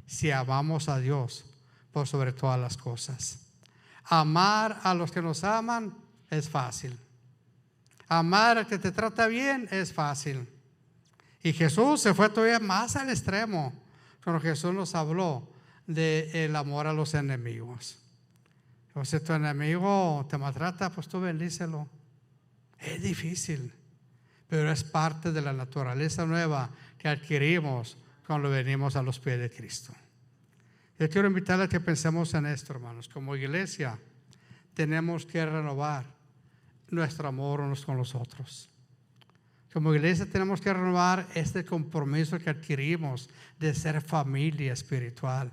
si amamos a Dios por sobre todas las cosas. Amar a los que nos aman es fácil. Amar al que te trata bien es fácil. Y Jesús se fue todavía más al extremo cuando Jesús nos habló del amor a los enemigos. O si tu enemigo te maltrata, pues tú bendícelo. Es difícil, pero es parte de la naturaleza nueva que adquirimos cuando venimos a los pies de Cristo. Yo quiero invitarles a que pensemos en esto, hermanos. Como iglesia tenemos que renovar nuestro amor unos con los otros. Como iglesia tenemos que renovar este compromiso que adquirimos de ser familia espiritual,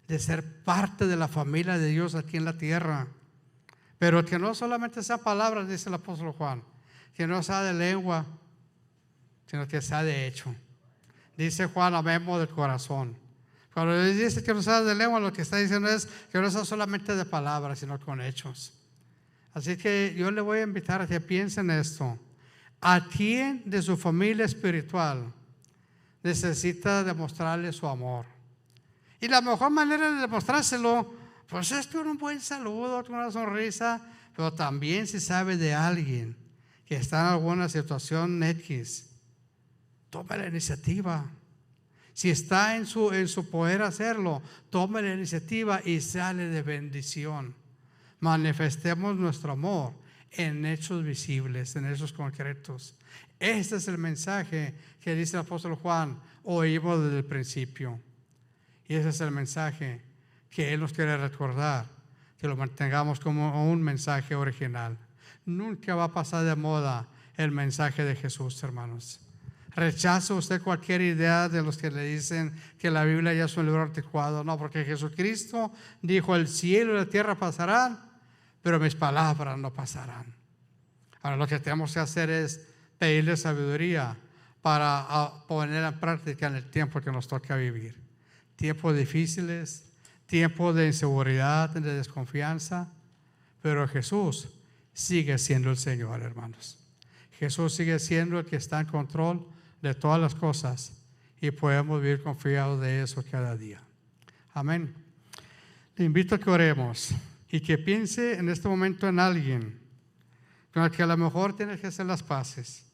de ser parte de la familia de Dios aquí en la tierra. Pero que no solamente sean palabras, dice el apóstol Juan, que no sea de lengua, sino que sea de hecho. Dice Juan, amemos del corazón. Cuando dice que no sea de lengua, lo que está diciendo es que no sea solamente de palabras, sino con hechos. Así que yo le voy a invitar a que piensen esto. ¿A quién de su familia espiritual necesita demostrarle su amor? Y la mejor manera de demostrárselo, pues es con un buen saludo, con una sonrisa, pero también si sabe de alguien que está en alguna situación X, tome la iniciativa. Si está en su poder hacerlo, tome la iniciativa y sale de bendición. Manifestemos nuestro amor en hechos visibles, en hechos concretos. Este es el mensaje que dice el apóstol Juan, oímos desde el principio. Y ese es el mensaje que Él nos quiere recordar, que lo mantengamos como un mensaje original. Nunca va a pasar de moda el mensaje de Jesús, hermanos. ¿Rechaza usted cualquier idea de los que le dicen que la Biblia ya es un libro anticuado? No, porque Jesucristo dijo, el cielo y la tierra pasarán, pero mis palabras no pasarán. Ahora lo que tenemos que hacer es pedirle sabiduría para poner en práctica en el tiempo que nos toca vivir. Tiempos difíciles, tiempos de inseguridad, de desconfianza, pero Jesús sigue siendo el Señor, hermanos. Jesús sigue siendo el que está en control de todas las cosas y podemos vivir confiados de eso cada día. Amén. Le invito a que oremos y que piense en este momento en alguien con el que a lo mejor tiene que hacer las paces.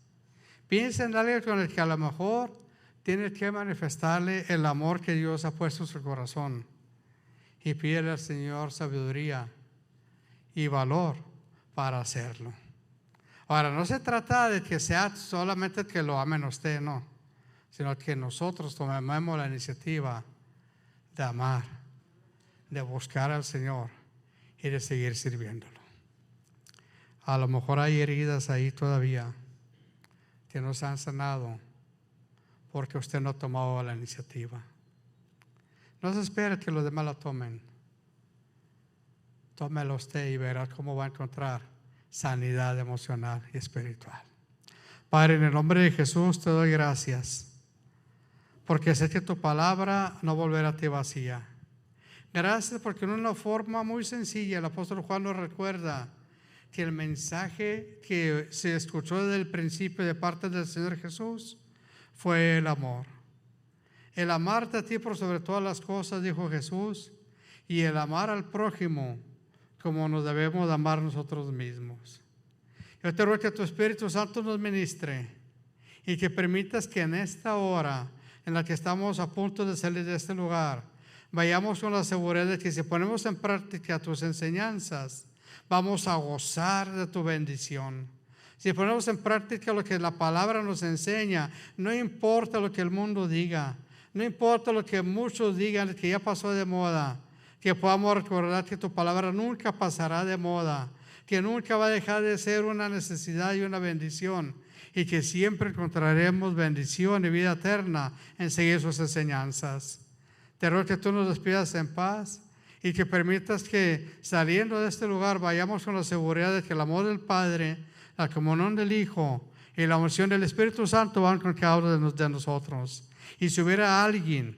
Piense en alguien con el que a lo mejor tiene que manifestarle el amor que Dios ha puesto en su corazón y pídele al Señor sabiduría y valor para hacerlo. Ahora, no se trata de que sea solamente que lo amen usted, no, sino que nosotros tomemos la iniciativa de amar, de buscar al Señor y de seguir sirviéndolo. A lo mejor hay heridas ahí todavía que no se han sanado porque usted no ha tomado la iniciativa. No se espere que los demás la tomen. Tómelo usted y verá cómo va a encontrar sanidad emocional y espiritual. Padre, en el nombre de Jesús te doy gracias, porque sé que tu palabra no volverá a ti vacía. Gracias porque en una forma muy sencilla el apóstol Juan nos recuerda que el mensaje que se escuchó desde el principio de parte del Señor Jesús fue el amor. El amarte a ti por sobre todas las cosas, dijo Jesús, y el amar al prójimo como nos debemos de amar nosotros mismos. Yo te ruego que tu Espíritu Santo nos ministre y que permitas que en esta hora en la que estamos a punto de salir de este lugar, vayamos con la seguridad de que si ponemos en práctica tus enseñanzas, vamos a gozar de tu bendición. Si ponemos en práctica lo que la palabra nos enseña, no importa lo que el mundo diga, no importa lo que muchos digan que ya pasó de moda, que podamos recordar que tu palabra nunca pasará de moda, que nunca va a dejar de ser una necesidad y una bendición, y que siempre encontraremos bendición y vida eterna en seguir sus enseñanzas. Te ruego que tú nos despidas en paz y que permitas que saliendo de este lugar vayamos con la seguridad de que el amor del Padre, la comunión del Hijo y la unción del Espíritu Santo van con cada uno de nosotros. Y si hubiera alguien,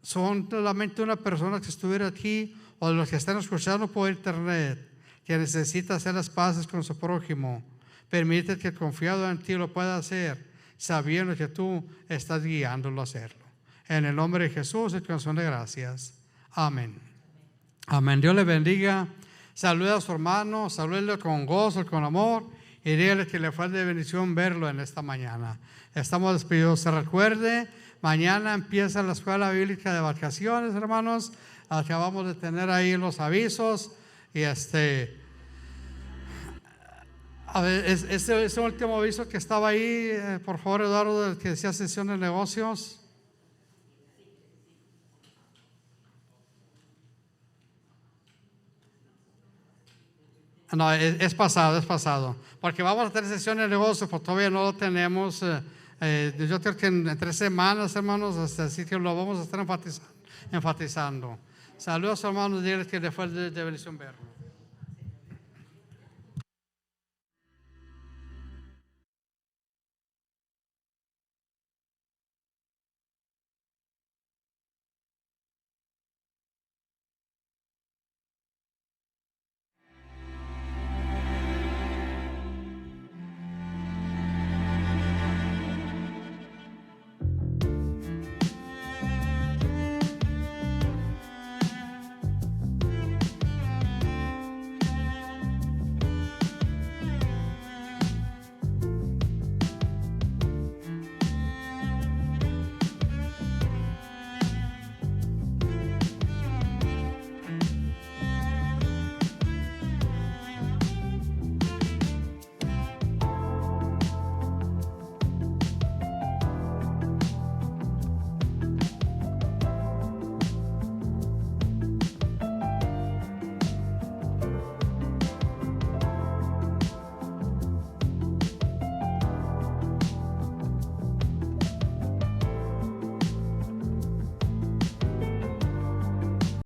solamente una persona que estuviera aquí o de los que están escuchando por internet, que necesita hacer las paces con su prójimo, permite que confiado en ti lo pueda hacer, sabiendo que tú estás guiándolo a hacerlo. En el nombre de Jesús y con de gracias. Amén. Amén. Dios le bendiga. Saluda a su hermano, salúdele con gozo, con amor y dígale que le fue de bendición verlo en esta mañana. Estamos despedidos. Se recuerde, mañana empieza la escuela bíblica de vacaciones, hermanos. Acabamos de tener ahí los avisos y a ver, ese último aviso que estaba ahí, por favor, Eduardo, del que decía sesión de negocios. No, es pasado, porque vamos a tener sesión de negocios, pero todavía no lo tenemos. Yo creo que en 3 semanas, hermanos, así que lo vamos a estar enfatizando. Saludos, hermanos, díganles que le fue de bendición verlo.